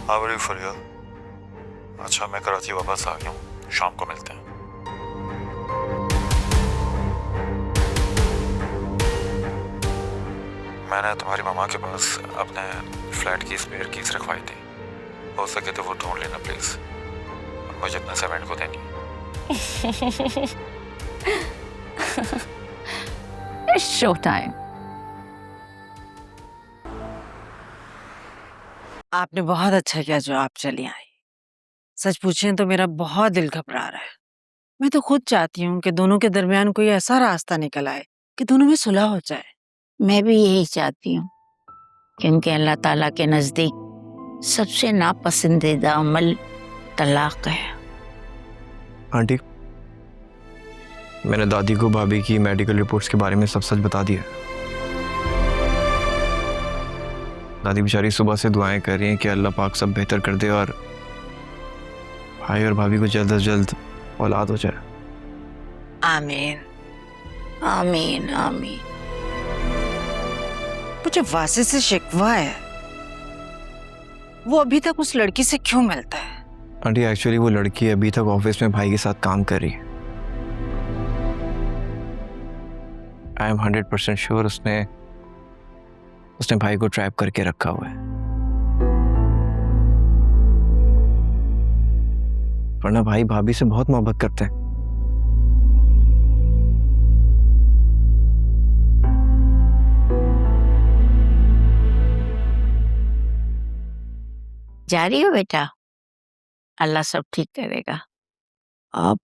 How are you for real? अच्छा, मैं कराची वापस आ गया हूँ, शाम को मिलते हैं। मैंने तुम्हारी मामा के पास अपने फ्लैट की स्पेयर कीज रखवाई थी, हो सके तो वो ढूंढ लेना प्लीज, मुझे अपने सर्वेंट को देनी। Show time. आपने बहुत अच्छा किया जो आप चली आई। सच पूछें तो मेरा बहुत दिल घबरा रहा है। मैं तो खुद चाहती हूँ कि दोनों के दरमियान कोई ऐसा रास्ता निकल आए कि दोनों में सुलह हो जाए। मैं भी यही चाहती हूँ, क्योंकि अल्लाह ताला के नज़दीक सबसे नापसंदीदा अमल तलाक है। आंटी, मैंने दादी को भाभी की मेडिकल रिपोर्ट्स के बारे में सब सच बता दिया। दादी बेचारी सुबह से दुआएं कर रही हैं कि अल्लाह पाक सब बेहतर कर दे और भाई और भाभी को जल्द से जल्द औलाद हो जाए। आमीन। आमीन आमीन। मुझे वासे से शिकवा है, वो अभी तक उस लड़की से क्यों मिलता है? आंटी, एक्चुअली वो लड़की अभी तक ऑफिस में भाई के साथ काम कर रही है। आई एम 100% श्योर उसने भाई को ट्रैप करके रखा हुआ है, वरना भाई भाभी से बहुत मोहब्बत करते हैं। जा रही हो बेटा? अल्लाह सब ठीक करेगा। आप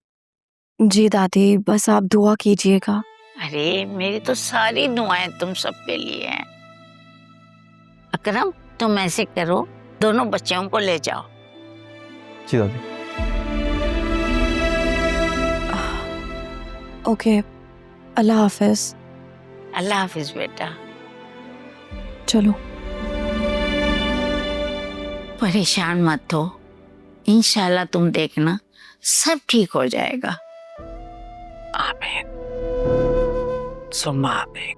जी दादी, बस आप दुआ कीजिएगा। अरे मेरी तो सारी दुआएं तुम सब के लिए हैं। अकरम, तुम ऐसे करो, दोनों बच्चों को ले जाओ। जी दादी। ओके, अल्लाह हाफिज। अल्लाह हाफिज बेटा। चलो। परेशान मत हो, इंशाल्लाह तुम देखना सब ठीक हो जाएगा। आमीन सुम्मा आमीन।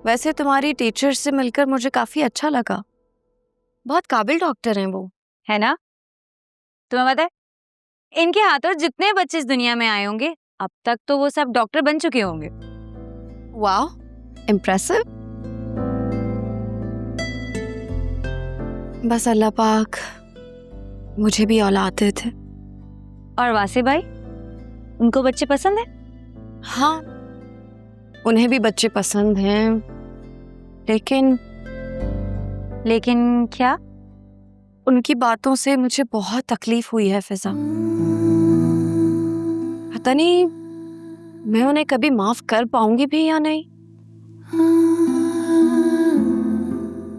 वैसे तुम्हारी टीचर से मिलकर मुझे काफी अच्छा लगा। बहुत काबिल डॉक्टर हैं वो, है ना? तुम्हें पता है, इनके हाथों जितने बच्चे इस दुनिया में आए होंगे, अब तक तो वो सब डॉक्टर बन चुके होंगे। वाह, इम्प्रेसिव। बस अल्लाह पाक मुझे भी औलाद दे थे। और वासे भाई, उनको बच्चे पसंद है? हाँ, उन्हें भी बच्चे पसंद हैं, लेकिन क्या? उनकी बातों से मुझे बहुत तकलीफ हुई है फिजा। पता नहीं मैं उन्हें कभी माफ कर पाऊंगी भी या नहीं।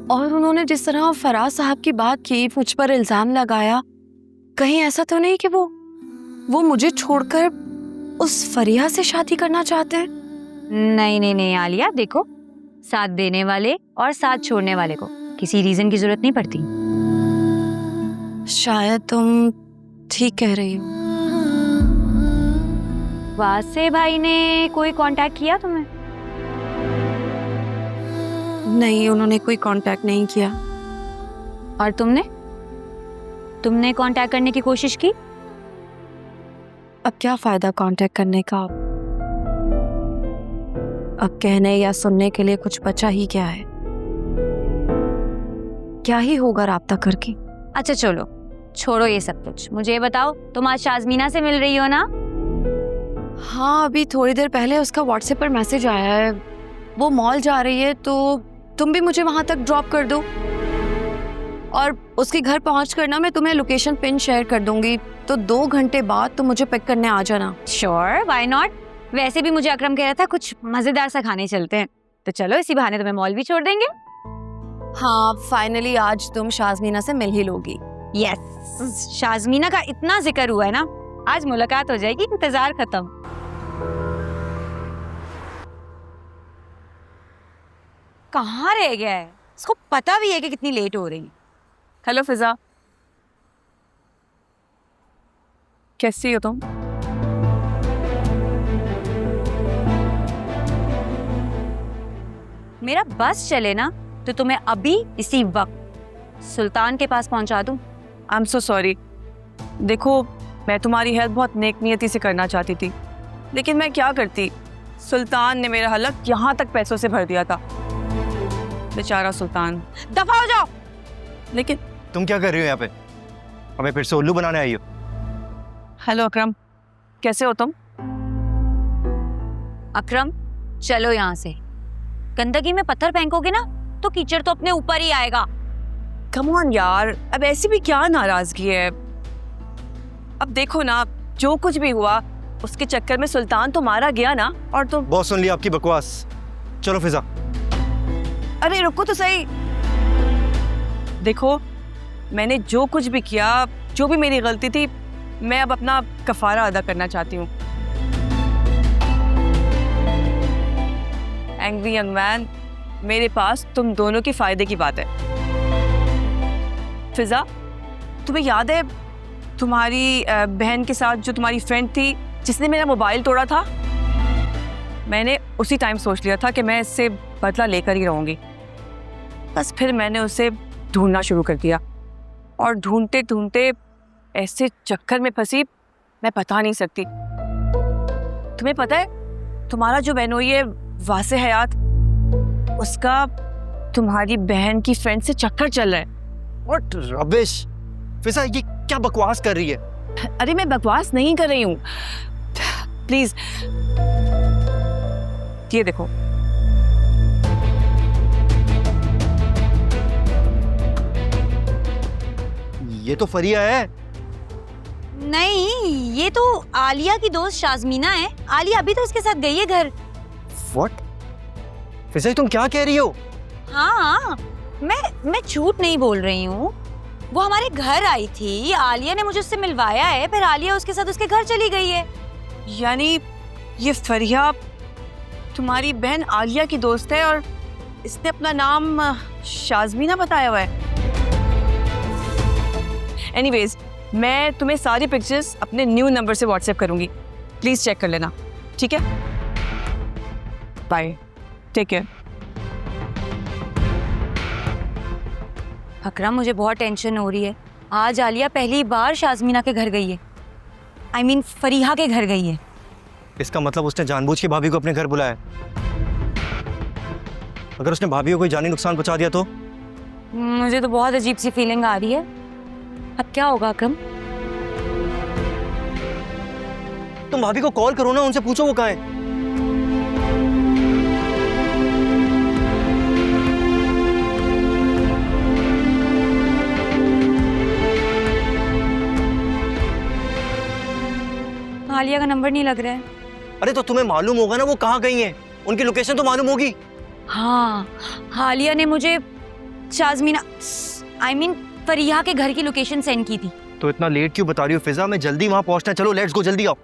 और उन्होंने जिस तरह फराज साहब की बात की, मुझ पर इल्जाम लगाया, कहीं ऐसा तो नहीं कि वो मुझे छोड़कर उस फरिया से शादी करना चाहते हैं? नहीं नहीं नहीं आलिया, देखो, साथ देने वाले और साथ छोड़ने वाले को किसी रीजन की जरूरत नहीं पड़ती। शायद तुम ठीक कह रही हो। वासे भाई ने कोई कांटेक्ट किया तुम्हें? नहीं, उन्होंने कोई कांटेक्ट नहीं किया। और तुमने कांटेक्ट करने की कोशिश की? अब क्या फायदा कांटेक्ट करने का? अब कहने या सुनने के लिए कुछ बचा ही क्या है? क्या ही होगा राब्ता करके। अच्छा चलो, छोड़ो ये सब कुछ, मुझे ये बताओ, तुम आज शाज़मीना से मिल रही हो ना? हाँ, अभी थोड़ी देर पहले उसका व्हाट्सएप पर मैसेज आया है। वो मॉल जा रही है, तो तुम भी मुझे वहां तक ड्रॉप कर दो, और उसके घर पहुंच कर ना मैं तुम्हें लोकेशन पिन शेयर कर दूंगी, तो 2 घंटे बाद तुम मुझे पिक करने आ जाना। Sure, why not. वैसे भी मुझे अकरम कह रहा था कुछ मजेदार सा खाने चलते हैं, तो चलो इसी बहाने तुम्हें मॉल भी छोड़ देंगे। हाँ, फाइनली आज तुम शाज़मीना से मिल ही लोगी। यस, शाज़मीना का इतना जिक्र हुआ है ना, आज मुलाकात हो जाएगी, इंतजार खत्म। कहाँ रह गया है? इसको पता भी है कि कितनी लेट हो रही है। हेलो फिजा, कैसी हो तुम? मेरा बस चले ना, तो तुम्हें अभी इसी वक्त सुल्तान के पास पहुंचा दूं। I am so sorry. देखो, मैं तुम्हारी हेल्प बहुत नेक नियति से करना चाहती थी, लेकिन मैं क्या करती, सुल्तान ने मेरा हलक यहाँ तक पैसों से भर दिया था। बेचारा सुल्तान। दफा हो जाओ। लेकिन तुम क्या कर रही हो यहाँ पे? हमें फिर से उल्लू बनाने आई हो? हेलो अकरम, कैसे हो तुम? अकरम, चलो यहाँ से। गंदगी में पत्थर फेंकोगे ना तो कीचड़ तो अपने ऊपर ही आएगा। कम ऑन यार, अब ऐसी भी क्या नाराजगी है? अब देखो ना, जो कुछ भी हुआ उसके चक्कर में सुल्तान तो मारा गया ना, और तुम। बहुत सुन लिया आपकी बकवास, चलो फिजा। अरे रुको तो सही। देखो, मैंने जो कुछ भी किया, जो भी मेरी गलती थी, मैं अब अपना कफारा अदा करना चाहती हूँ। एंग्री यंग मैन, मेरे पास तुम दोनों के फायदे की बात है। फिजा, तुम्हें याद है तुम्हारी बहन के साथ जो तुम्हारी फ्रेंड थी जिसने मेरा मोबाइल तोड़ा था? मैंने उसी टाइम सोच लिया था कि मैं इससे बदला लेकर ही रहूंगी। बस फिर मैंने उसे ढूंढना शुरू कर दिया, और ढूंढते ढूंढते ऐसे चक्कर में फंसी मैं बता नहीं सकती। तुम्हें पता है, तुम्हारा जो बहनोई है वासे हयात, उसका तुम्हारी बहन की फ्रेंड से चक्कर चल रहा है। What rubbish! फिजा, ये क्या बकवास कर रही है? अरे मैं बकवास नहीं कर रही हूँ, प्लीज ये देखो। ये तो फरिया है। नहीं, ये तो आलिया की दोस्त शाज़मीना है। आलिया अभी तो इसके साथ गई है घर। What? फिजा, तुम क्या कह रही हो? हाँ, मैं झूठ नहीं बोल रही हूँ। वो हमारे घर आई थी, आलिया ने मुझे उससे मिलवाया है, फिर आलिया उसके साथ उसके घर चली गई है। यानी ये फरिया तुम्हारी बहन आलिया की दोस्त है, और इसने अपना नाम शाज़मीना बताया हुआ है। एनीवेज, मैं तुम्हें सारी पिक्चर्स अपने न्यू नंबर से व्हाट्सएप करूंगी, प्लीज चेक कर लेना, ठीक है? Bye, take care. अकरम, मुझे बहुत टेंशन हो रही है। आज आलिया पहली बार शाज़मीना के घर गई है। I mean, फरीहा के घर गई है। इसका मतलब उसने जानबूझ के भाभी को अपने घर बुलाया। अगर उसने भाभी को कोई जानी नुकसान पहुंचा दिया तो? मुझे तो बहुत अजीब सी फीलिंग आ रही है। अब क्या होगा अकरम? तुम भाभी को कॉल करो ना, उनसे पूछो वो कहाँ है। आलिया का नंबर नहीं लग रहा है। अरे तो तुम्हें मालूम होगा ना वो कहाँ गई हैं, उनकी लोकेशन तो मालूम होगी। हाँ, आलिया ने मुझे शाज़मीना फरीहा के घर की लोकेशन सेंड की थी। तो इतना लेट क्यों बता रही हो फिजा? मैं जल्दी वहां पहुंचना है। चलो लेट्स गो, जल्दी आओ।